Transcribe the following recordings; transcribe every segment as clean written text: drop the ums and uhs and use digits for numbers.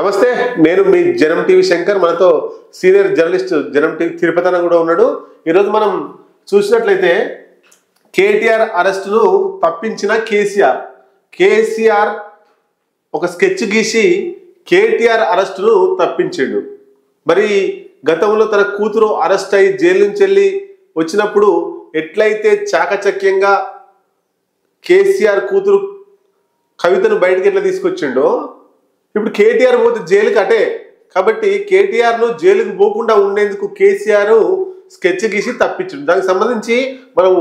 నమస్తే, నేను మీ జనం టీవీ శంకర్. మనతో సీనియర్ జర్నలిస్ట్ జనం టీవీ తిరుపతి అన్న కూడా ఉన్నాడు. ఈరోజు మనం చూసినట్లయితే కేటీఆర్ అరెస్టును తప్పించిన కేసీఆర్ ఒక స్కెచ్ గీసి కేటీఆర్ అరెస్టును తప్పించాడు. మరి గతంలో తన కూతురు అరెస్ట్ అయ్యి జైలు నుంచి వెళ్ళి వచ్చినప్పుడు ఎట్లయితే చాకచక్యంగా కేసీఆర్ కూతురు కవితను బయటకు ఎట్లా తీసుకొచ్చిండో, ఇప్పుడు కేటీఆర్ పోతే జైలుకి అటే. కాబట్టి కేటీఆర్ను జైలుకు పోకుండా ఉండేందుకు కేసీఆర్ స్కెచ్ గీసి తప్పించాడు. దానికి సంబంధించి మనం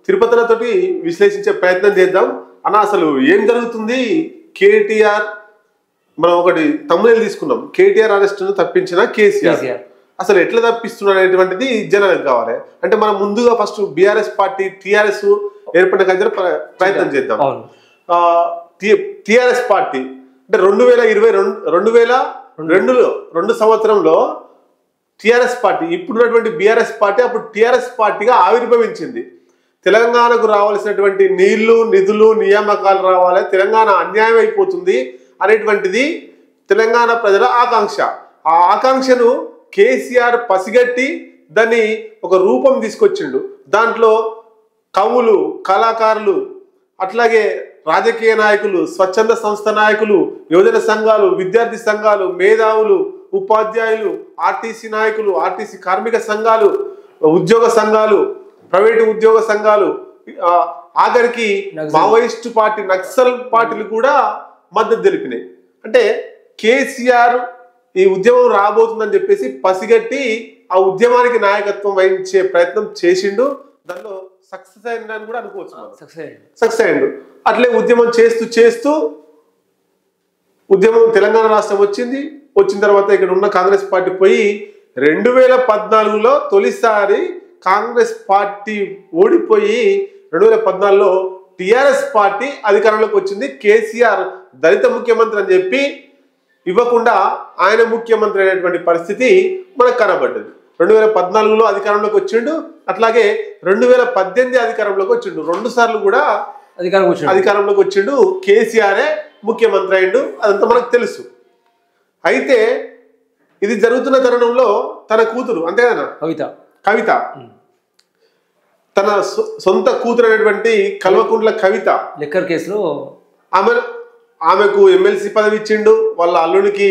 తిరుపతితోటి విశ్లేషించే ప్రయత్నం చేద్దాం. అన్న, అసలు ఏం జరుగుతుంది? కేటీఆర్, మనం ఒకటి తమ్ముళ్ళు తీసుకున్నాం, కేటీఆర్ అరెస్టును తప్పించిన కేసీఆర్ అసలు ఎట్లా తప్పిస్తున్నాడు అనేటువంటిది జనానికి కావాలి. అంటే మనం ముందుగా ఫస్ట్ బీఆర్ఎస్ పార్టీ టీఆర్ఎస్ ఏర్పడిన దగ్గర ప్రయత్నం చేద్దాం. టీఆర్ఎస్ పార్టీ అంటే 2022 సంవత్సరంలో టీఆర్ఎస్ పార్టీ, ఇప్పుడున్నటువంటి బీఆర్ఎస్ పార్టీ అప్పుడు టీఆర్ఎస్ పార్టీగా ఆవిర్భవించింది. తెలంగాణకు రావాల్సినటువంటి నీళ్లు, నిధులు, నియామకాలు రావాలి, తెలంగాణ అన్యాయం అయిపోతుంది అనేటువంటిది తెలంగాణ ప్రజల ఆకాంక్ష. ఆ ఆకాంక్షను కేసీఆర్ పసిగట్టి దాన్ని ఒక రూపం తీసుకొచ్చిండు. దాంట్లో కవులు, కళాకారులు, అట్లాగే రాజకీయ నాయకులు, స్వచ్ఛంద సంస్థ నాయకులు, యువజన సంఘాలు, విద్యార్థి సంఘాలు, మేధావులు, ఉపాధ్యాయులు, ఆర్టీసీ నాయకులు, ఆర్టీసీ కార్మిక సంఘాలు, ఉద్యోగ సంఘాలు, ప్రైవేటు ఉద్యోగ సంఘాలు, ఆఖరికి మావోయిస్టు పార్టీ, నక్సల్ పార్టీలు కూడా మద్దతు తెలిపినాయి. అంటే కేసీఆర్ ఈ ఉద్యమం రాబోతుందని చెప్పేసి పసిగట్టి ఆ ఉద్యమానికి నాయకత్వం వహించే ప్రయత్నం చేసిండు. దానిలో సక్సెస్ అయిందని కూడా అనుకోవచ్చు. సక్సెస్ అయ్యిండు. అట్లే ఉద్యమం చేస్తూ ఉద్యమం తెలంగాణ రాష్ట్రం వచ్చింది. వచ్చిన తర్వాత ఇక్కడ ఉన్న కాంగ్రెస్ పార్టీ పోయి 2014లో తొలిసారి కాంగ్రెస్ పార్టీ ఓడిపోయి 2014లో టిఆర్ఎస్ పార్టీ అధికారంలోకి వచ్చింది. కేసీఆర్ దళిత ముఖ్యమంత్రి అని చెప్పి ఇవ్వకుండా ఆయన ముఖ్యమంత్రి అయినటువంటి పరిస్థితి మనకు కనబడ్డది. 2014లో అధికారంలోకి వచ్చిండు. అట్లాగే 2018 అధికారంలోకి వచ్చిండు. 2 సార్లు కూడా అధికారంలోకి వచ్చిండు. కేసీఆరే ముఖ్యమంత్రి అయిండు. అదంతా మనకు తెలుసు. అయితే ఇది జరుగుతున్న తరుణంలో తన కూతురు, అంతే కదా కవిత, తన సొంత కూతురు అయినటువంటి కల్వకుంట్ల కవిత లిక్కర్ కేసులో ఆమెకు ఎమ్మెల్సీ పదవి ఇచ్చిండు. వాళ్ళ అల్లునికి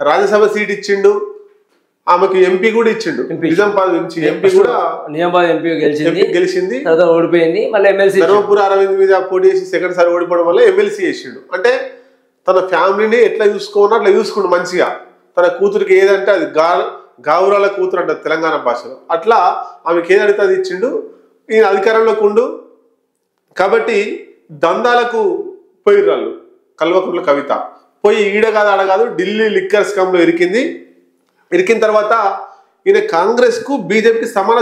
రాజ్యసభ సీట్ ఇచ్చిండు. ఆమెకు ఎంపీ కూడా ఇచ్చిండు. నిజామాబాద్ నుంచి ఎంపీ కూడా, నిజామాబాద్ ఎంపీ గెలిచింది, ఓడిపోయింది. మళ్ళీ ఎమ్మెల్సీ ధర్మపురి అరవింద్ మీద పోటీ చేసి సెకండ్ సారి ఓడిపోవడం వల్ల ఎమ్మెల్సీ చేసిండు. అంటే తన ఫ్యామిలీని ఎట్లా చూసుకోవాలో అట్లా చూసుకుండు మంచిగా. తన కూతురికి ఏదంటే అది గావురాల కూతురు అంటారు తెలంగాణ భాషలో. అట్లా ఆమెకి ఏదడితే అది ఇచ్చిండు. ఈయన అధికారంలోకి ఉండు కాబట్టి దందాలకు పోయిర్రాళ్ళు. కల్వకుంట్ల కవిత పోయి ఈడ కాదు ఆడ కాదు ఢిల్లీ లిక్కర్ స్కామ్ లో ఇరికిన తర్వాత ఈయన కాంగ్రెస్ కు బీజేపీకి సమాన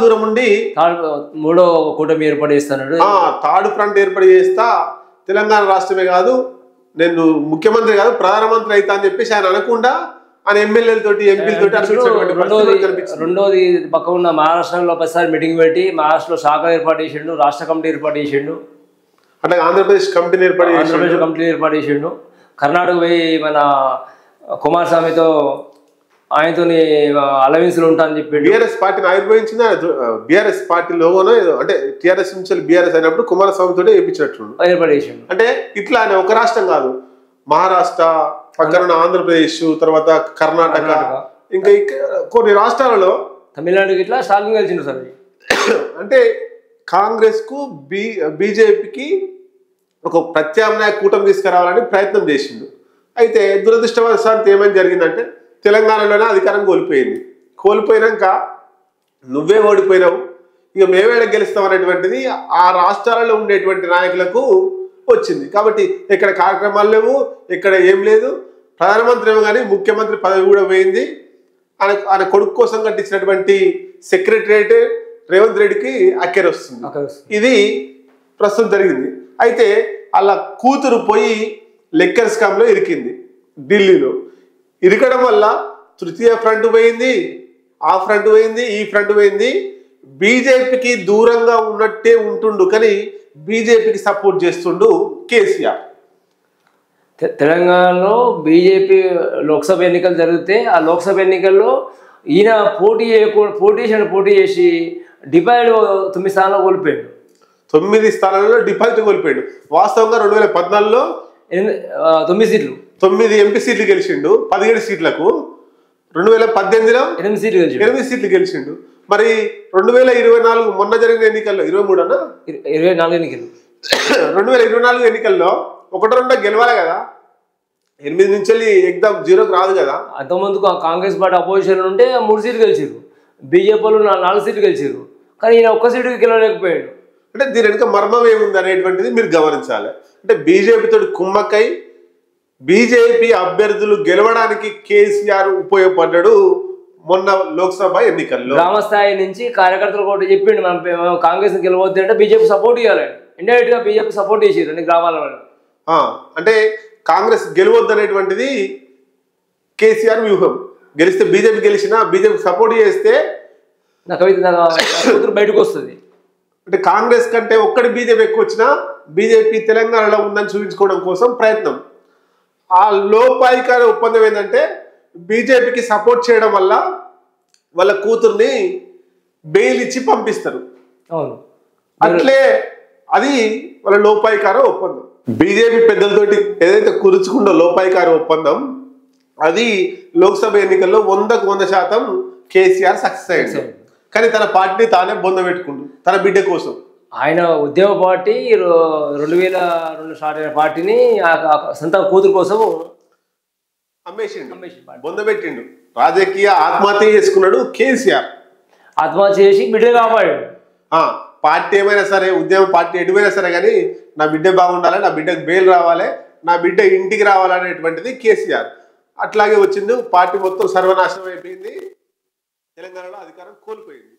దూరం ఉండి మూడో కూటమి ఏర్పాటు చేస్తాడు. థర్డ్ ఫ్రంట్ ఏర్పాటు చేస్తా, తెలంగాణ రాష్ట్రమే కాదు నేను ముఖ్యమంత్రి కాదు ప్రధానమంత్రి అయితా అని చెప్పేసి ఆయన అనకుండా ఆయన ఎమ్మెల్యేలతోటి ఎంపీలతోటి రెండోది పక్క ఉన్న మహారాష్ట్రలో ఒకసారి మీటింగ్ పెట్టి మహారాష్ట్రలో శాఖ ఏర్పాటు చేసిండు, రాష్ట్ర కమిటీ ఏర్పాటు చేసిండు, అంటే ఆంధ్రప్రదేశ్ కమిటీని ఏర్పాటు చేసిండు. కర్ణాటక పోయి మన కుమారస్వామితో ఆయనతో అలవెన్స్లు ఉంటా అని చెప్పి బీఆర్ఎస్ పార్టీని ఆవిర్భవించింది. బీఆర్ఎస్ పార్టీ లోగోనో అంటే టీఆర్ఎస్ నుంచి బీఆర్ఎస్ అయినప్పుడు కుమారస్వామితో వేయించినట్టు ఏర్పాటు చేసిండు. అంటే ఇట్లా ఒక రాష్ట్రం కాదు, మహారాష్ట్ర, పక్కన ఆంధ్రప్రదేశ్, తర్వాత కర్ణాటక, ఇంకా కొన్ని రాష్ట్రాలలో తమిళనాడుకి ఇట్లా స్టాలిన్ గెలిచిండు సార్. అంటే కాంగ్రెస్ కు బీజేపీకి ఒక ప్రత్యామ్నాయ కూటమి తీసుకురావాలని ప్రయత్నం చేసిండు. అయితే దురదృష్టవశాత్తు ఏమైనా జరిగిందంటే తెలంగాణలోనే అధికారం కోల్పోయినాక నువ్వే ఓడిపోయినావు, ఇక మేమేడ గెలుస్తాం అనేటువంటిది ఆ రాష్ట్రాలలో ఉండేటువంటి నాయకులకు వచ్చింది. కాబట్టి ఇక్కడ కార్యక్రమాలు లేవు, ఇక్కడ ఏం లేదు. ప్రధానమంత్రి ఏమో కానీ ముఖ్యమంత్రి పదవి కూడా పోయింది. ఆయన కొడుకు కోసం కట్టించినటువంటి సెక్రటరియట్ రేవంత్ రెడ్డికి అక్కెర వస్తుంది. ఇది ప్రస్తుతం జరిగింది. అయితే అలా కూతురు పోయి లిక్కర్ స్కామ్ లో ఇరికింది. ఢిల్లీలో ఇరకడం వల్ల తృతీయ ఫ్రంట్ పోయింది, ఆ ఫ్రంట్ పోయింది, ఈ ఫ్రంట్ పోయింది. బీజేపీకి దూరంగా ఉన్నట్టే ఉంటుండు కానీ బీజేపీకి సపోర్ట్ చేస్తుండు కేసీఆర్. తెలంగాణలో బీజేపీ లోక్సభ ఎన్నికలు జరిగితే ఆ లోక్సభ ఎన్నికల్లో ఈయన పోటీ చేసి డిపాజిట్ 9 స్థానాల్లో కోల్పోయాడు. 9 స్థానాల్లో డిపాజిట్ కోల్పోయాడు. వాస్తవంగా 2014లో 9 సీట్లు, 9 ఎంపీ సీట్లు గెలిచిండు 17 సీట్లకు. 2018లో 8 సీట్లు గెలిచిండు, 8 సీట్లు గెలిచిండు. మరి 2024 మొన్న జరిగిన ఎన్నికల్లో 23 అన్న 24 ఎన్నికలు 2024 ఎన్నికల్లో 1-2 గెలవాలి కదా, 8 నుంచి వెళ్ళి ఎగ్జామ్ 0కి రాదు కదా. అంతకుముందుకు కాంగ్రెస్ పార్టీ అపోజిషన్ ఉంటే 3 సీట్లు గెలిచారు, బీజేపీ వాళ్ళు 4 సీట్లు గెలిచారు, కానీ ఈయన 1 సీటుకి గెలవలేకపోయాడు. అంటే దీని వెనుక మర్మం ఏముంది అనేటువంటిది మీరు గమనించాలి. అంటే బీజేపీతో కుమ్మక్కై బీజేపీ అభ్యర్థులు గెలవడానికి కేసీఆర్ ఉపయోగపడ్డాడు మొన్న లోక్సభ ఎన్నికల్లో. గ్రామ స్థాయి నుంచి కార్యకర్తలు కూడా చెప్పిండు మనం కాంగ్రెస్ గెలవద్దు అంటే బీజేపీ సపోర్ట్ చేయాలి. ఇండైరెక్ట్ గా బీజేపీ సపోర్ట్ చేసారు అన్ని గ్రామాల. అంటే కాంగ్రెస్ గెలవద్దు అనేటువంటిది కేసీఆర్ వ్యూహం. గెలిస్తే బీజేపీ గెలిచినా బీజేపీ సపోర్ట్ చేస్తే నా కూతురు బయటకు వస్తుంది. అంటే కాంగ్రెస్ కంటే ఒక్కడి బీజేపీ ఎక్కువ వచ్చినా బీజేపీ తెలంగాణలో ఉందని చూపించుకోవడం కోసం ప్రయత్నం. ఆ లోపాయికార ఒప్పందం ఏంటంటే బీజేపీకి సపోర్ట్ చేయడం వల్ల వాళ్ళ కూతుర్ని బెయిల్ ఇచ్చి పంపిస్తారు. అవును, అట్లే అది వాళ్ళ లోపాయికార ఒప్పందం. బీజేపీ పెద్దలతోటి ఏదైతే కురుచుకుందో లోపాయికార ఒప్పందం, అది లోక్సభ ఎన్నికల్లో 100% కేసీఆర్ సక్సెస్ అయ్యాడు. కానీ తన పార్టీని తానే బొంద పెట్టుకుండు తన బిడ్డ కోసం. ఆయన ఉద్యమ పార్టీ 2002 స్టార్ట్ అయిన పార్టీని సొంత కూతురు కోసం అమ్మేసిండు, బొంద పెట్టిండు. రాజకీయ ఆత్మహత్య చేసుకున్నాడు కేసీఆర్. ఆత్మహత్య చేసి బిడ్డ కాపాడాడు. పార్టీ ఏమైనా సరే, ఉద్యమ పార్టీ ఎటువైనా సరే, కానీ నా బిడ్డ బాగుండాలి, నా బిడ్డకు బెయిల్ రావాలి, నా బిడ్డ ఇంటికి రావాలనేటువంటిది కేసీఆర్. అట్లాగే వచ్చింది. పార్టీ మొత్తం సర్వనాశనం అయిపోయింది. తెలంగాణలో అధికారం కోల్పోయింది.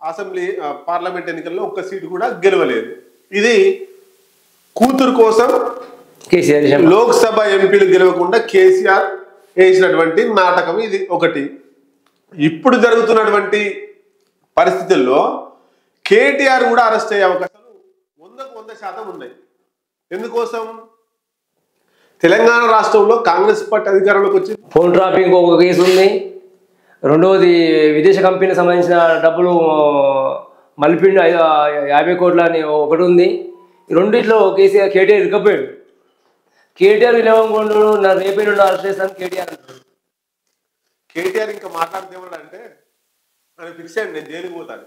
అసెంబ్లీ పార్లమెంట్ ఎన్నికల్లో 1 సీటు కూడా గెలవలేదు. ఇది కూతురు కోసం కేసీఆర్ లోక్సభ ఎంపీలు గెలవకుండా కేసీఆర్ వేసినటువంటి నాటకం ఇది ఒకటి. ఇప్పుడు జరుగుతున్నటువంటి పరిస్థితుల్లో కేటీఆర్ కూడా అరెస్ట్ అయ్యే అవకాశాలు 100% ఉన్నాయి. ఎందుకోసం? తెలంగాణ రాష్ట్రంలో కాంగ్రెస్ పార్టీ అధికారంలోకి వచ్చి ఫోన్ ట్రాపింగ్ ఒక కేసు ఉంది. రెండవది విదేశ కంపెనీకి సంబంధించిన డబ్బులు మలిపిండి 50 కోట్ల అని ఒకటి ఉంది. రెండిట్లో కేటీఆర్ ఇరుకపోయాడు. కేటీఆర్ విలువకుండా నా రేపే అరెస్ట్ చేస్తాను కేటీఆర్ అంటారు. కేటీఆర్ ఇంకా మాట్లాడితే ఏమన్నాడంటే, ఆయన ఫిక్స్ అయ్యండి నేను జైలుకి పోతాను,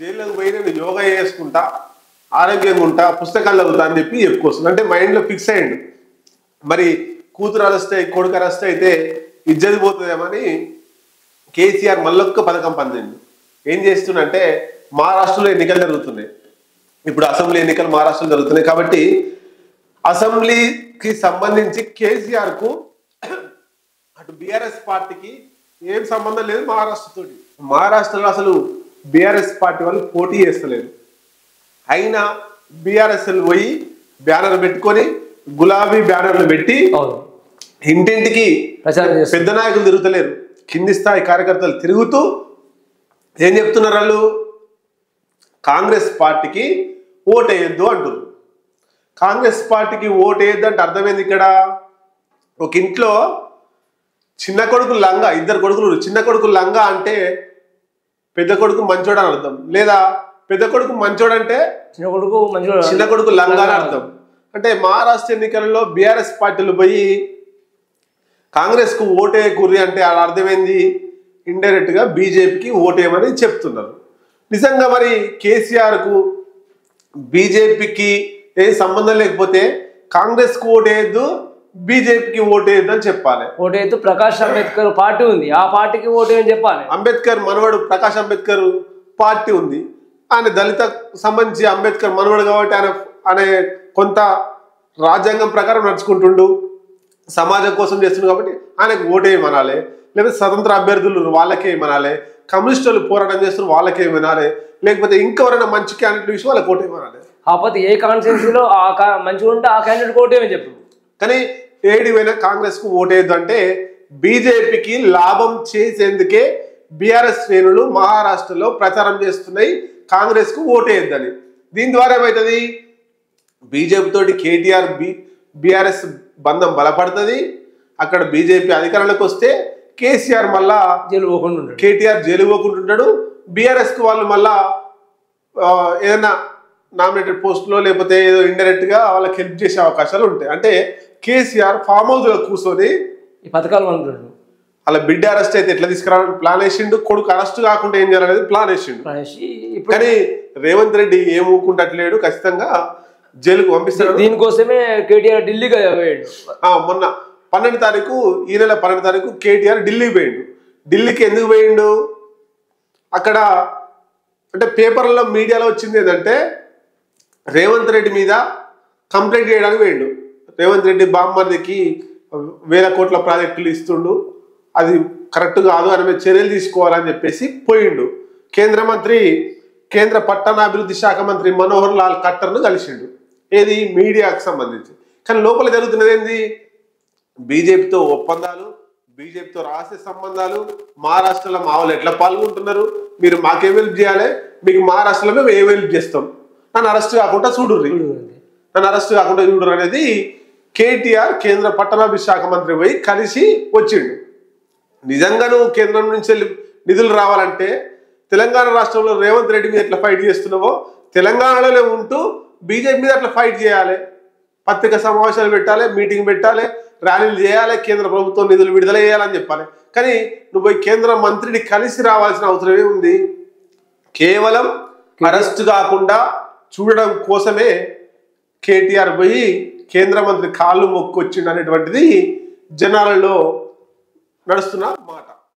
జైల్లోకి పోయి నేను యోగా చేసుకుంటా, ఆరోగ్యంగా ఉంటా, పుస్తకాలు చదువుతా అని చెప్పి చెప్పుకొస్తుంది. అంటే మైండ్లో ఫిక్స్ అయ్యండు. మరి కూతురు అరెస్ట్ అయ్యి కొడుకు అరెస్ట్ అయితే ఇజ్జతి పోతుందేమని కేసీఆర్ మళ్ళొక్క పథకం పందింది. ఏం చేస్తుందంటే, మహారాష్ట్రలో ఎన్నికలు జరుగుతున్నాయి. ఇప్పుడు అసెంబ్లీ ఎన్నికలు మహారాష్ట్రలో జరుగుతున్నాయి కాబట్టి అసెంబ్లీకి సంబంధించి కేసీఆర్ కు అటు బీఆర్ఎస్ పార్టీకి ఏం సంబంధం లేదు మహారాష్ట్రతోటి. మహారాష్ట్రలో అసలు బీఆర్ఎస్ పార్టీ వాళ్ళు పోటీ చేస్తలేరు. అయినా బీఆర్ఎస్ పోయి బ్యానర్ పెట్టుకొని గులాబీ బ్యానర్లు పెట్టి ఇంటింటికి పెద్ద నాయకులు తిరుగుతలేరు, కింది స్థాయి కార్యకర్తలు తిరుగుతూ ఏం చెప్తున్నారు? వాళ్ళు కాంగ్రెస్ పార్టీకి ఓటేయద్దు అంటున్నారు. కాంగ్రెస్ పార్టీకి ఓటేయద్దు అంటే అర్థమైంది. ఇక్కడ ఒక ఇంట్లో చిన్న కొడుకు లంగా, 2 కొడుకులు, చిన్న కొడుకు లంగా అంటే పెద్ద కొడుకు మంచోడు అని అర్థం, లేదా పెద్ద కొడుకు మంచోడు అంటే చిన్న కొడుకు లంగా అని అర్థం. అంటే మహారాష్ట్ర ఎన్నికలలో బీఆర్ఎస్ పార్టీలు పోయి కాంగ్రెస్ కు ఓటేయకూరి అంటే అలా అర్థమైంది, ఇండైరెక్ట్ గా బీజేపీకి ఓటేయమని చెప్తున్నారు. నిజంగా మరి కేసీఆర్ కు బీజేపీకి ఏ సంబంధం లేకపోతే కాంగ్రెస్ కు ఓటేయద్దు, బీజేపీకి ఓటేయద్దు అని చెప్పాలి. ఓటేయద్దు. ప్రకాష్ అంబేద్కర్ పార్టీ ఉంది, ఆ పార్టీకి ఓటేయని చెప్పాలి. అంబేద్కర్ మనవడు ప్రకాష్ అంబేద్కర్ పార్టీ ఉంది. ఆయన దళిత సంబంధించి అంబేద్కర్ మనవడు కాబట్టి ఆయన కొంత రాజ్యాంగం ప్రకారం నడుచుకుంటుండు, సమాజం కోసం చేస్తుండు కాబట్టి ఆయనకు ఓటేయమనాలి. లేకపోతే స్వతంత్ర అభ్యర్థులు వాళ్ళకే ఏమనాలి, కమ్యూనిస్టులు పోరాటం చేస్తున్నారు వాళ్ళకే ఏమనాలి, లేకపోతే ఇంకెవరైనా మంచి క్యాండిడేట్ విషయం వాళ్ళకి ఓటేయమనాలి. కాకపోతే ఏ కాన్స్టిట్యూన్సీలో మంచిగా ఉంటే ఆ క్యాండిడేట్ ఓటేయమని చెప్పు. కానీ ఏడివైనా కాంగ్రెస్ కు ఓటేయద్దు అంటే బీజేపీకి లాభం చేసేందుకే బీఆర్ఎస్ శ్రేణులు మహారాష్ట్రలో ప్రచారం చేస్తున్నాయి కాంగ్రెస్ కు ఓటేయద్దని. దీని ద్వారా ఏమవుతుంది? బీజేపీ తోటి కేటీఆర్ బీఆర్ఎస్ బంధం బలపడుతుంది. అక్కడ బీజేపీ అధికారంలోకి వస్తే కేసీఆర్ మళ్ళా జైలు పోకుండా ఉంటాడు, కేటీఆర్ జైలు పోకుండా ఉంటాడు. బీఆర్ఎస్కి వాళ్ళు మళ్ళా ఏదైనా నామినేటెడ్ పోస్టులో లేకపోతే ఏదో ఇండైరెక్ట్గా వాళ్ళకి హెల్ప్ చేసే అవకాశాలు ఉంటాయి. అంటే కేసీఆర్ ఫామ్ హౌస్లో కూర్చొని ఈ పథకాలు అంటున్నాడు. అలా బిడ్డ అరెస్ట్ అయితే ఎట్లా తీసుకురావాలని ప్లాన్ వేసిండు, కొడుకు అరెస్ట్ కాకుండా ఏం చేయాలనేది ప్లాన్ వేసిండు. కానీ రేవంత్ రెడ్డి ఏం ఊకుంటట్లేడు, ఖచ్చితంగా జైలుకు పంపిస్తాడు. దీనికోసమే కేటీఆర్ ఢిల్లీగా పోయాడు. మొన్న 12 తారీఖు, ఈ నెల 12 తారీఖు కేటీఆర్ ఢిల్లీ పోయిండు. ఢిల్లీకి ఎందుకు పోయిండు? అక్కడ అంటే పేపర్లలో మీడియాలో వచ్చింది ఏంటంటే రేవంత్ రెడ్డి మీద కంప్లైంట్ చేయడానికి పోయిండు. రేవంత్ రెడ్డి బామ్మర్దికి 1000 కోట్ల ప్రాజెక్టులు ఇస్తుండు, అది కరెక్ట్ కాదు, అని మీద చర్యలు తీసుకోవాలని చెప్పేసి పోయిండు. కేంద్ర పట్టణాభివృద్ధి శాఖ మంత్రి మనోహర్ లాల్ ఖట్టర్ను కలిసిండు. ఏది మీడియాకు సంబంధించి. కానీ లోపల జరుగుతున్నది ఏంది? బీజేపీతో ఒప్పందాలు, బీజేపీతో రహస్య సంబంధాలు, మహారాష్ట్రలో మా వాళ్ళు ఎట్లా పాల్గొంటున్నారు, మీరు మాకేం హెల్ప్ చేయాలి, మీకు మహారాష్ట్రలో మేము ఏం హెల్ప్ చేస్తాం, నన్ను అరెస్ట్ కాకుండా చూడుర్రి, నన్ను అరెస్ట్ కాకుండా చూడరు అనేది కేటీఆర్ కేంద్ర పట్టణాభివృద్ధి శాఖ మంత్రి పోయి కలిసి వచ్చిండు. నిజంగా నువ్వు కేంద్రం నుంచి నిధులు రావాలంటే తెలంగాణ రాష్ట్రంలో రేవంత్ రెడ్డి మీద ఎట్లా ఫైట్ చేస్తున్నావో తెలంగాణలో ఉంటూ బీజేపీ మీద అట్లా ఫైట్ చేయాలి. పత్రికా సమావేశాలు పెట్టాలి, మీటింగ్ పెట్టాలి, ర్యాలీలు చేయాలి, కేంద్ర ప్రభుత్వం నిధులు విడుదల చేయాలని చెప్పాలి. కానీ నువ్వు కేంద్ర మంత్రిని కలిసి రావాల్సిన అవసరమే ఉంది. కేవలం అరెస్ట్ కాకుండా చూడడం కోసమే కేటీఆర్ పోయి కేంద్ర మంత్రి కాళ్ళు మొక్కొచ్చిండు అనేటువంటిది జనాలలో నడుస్తున్న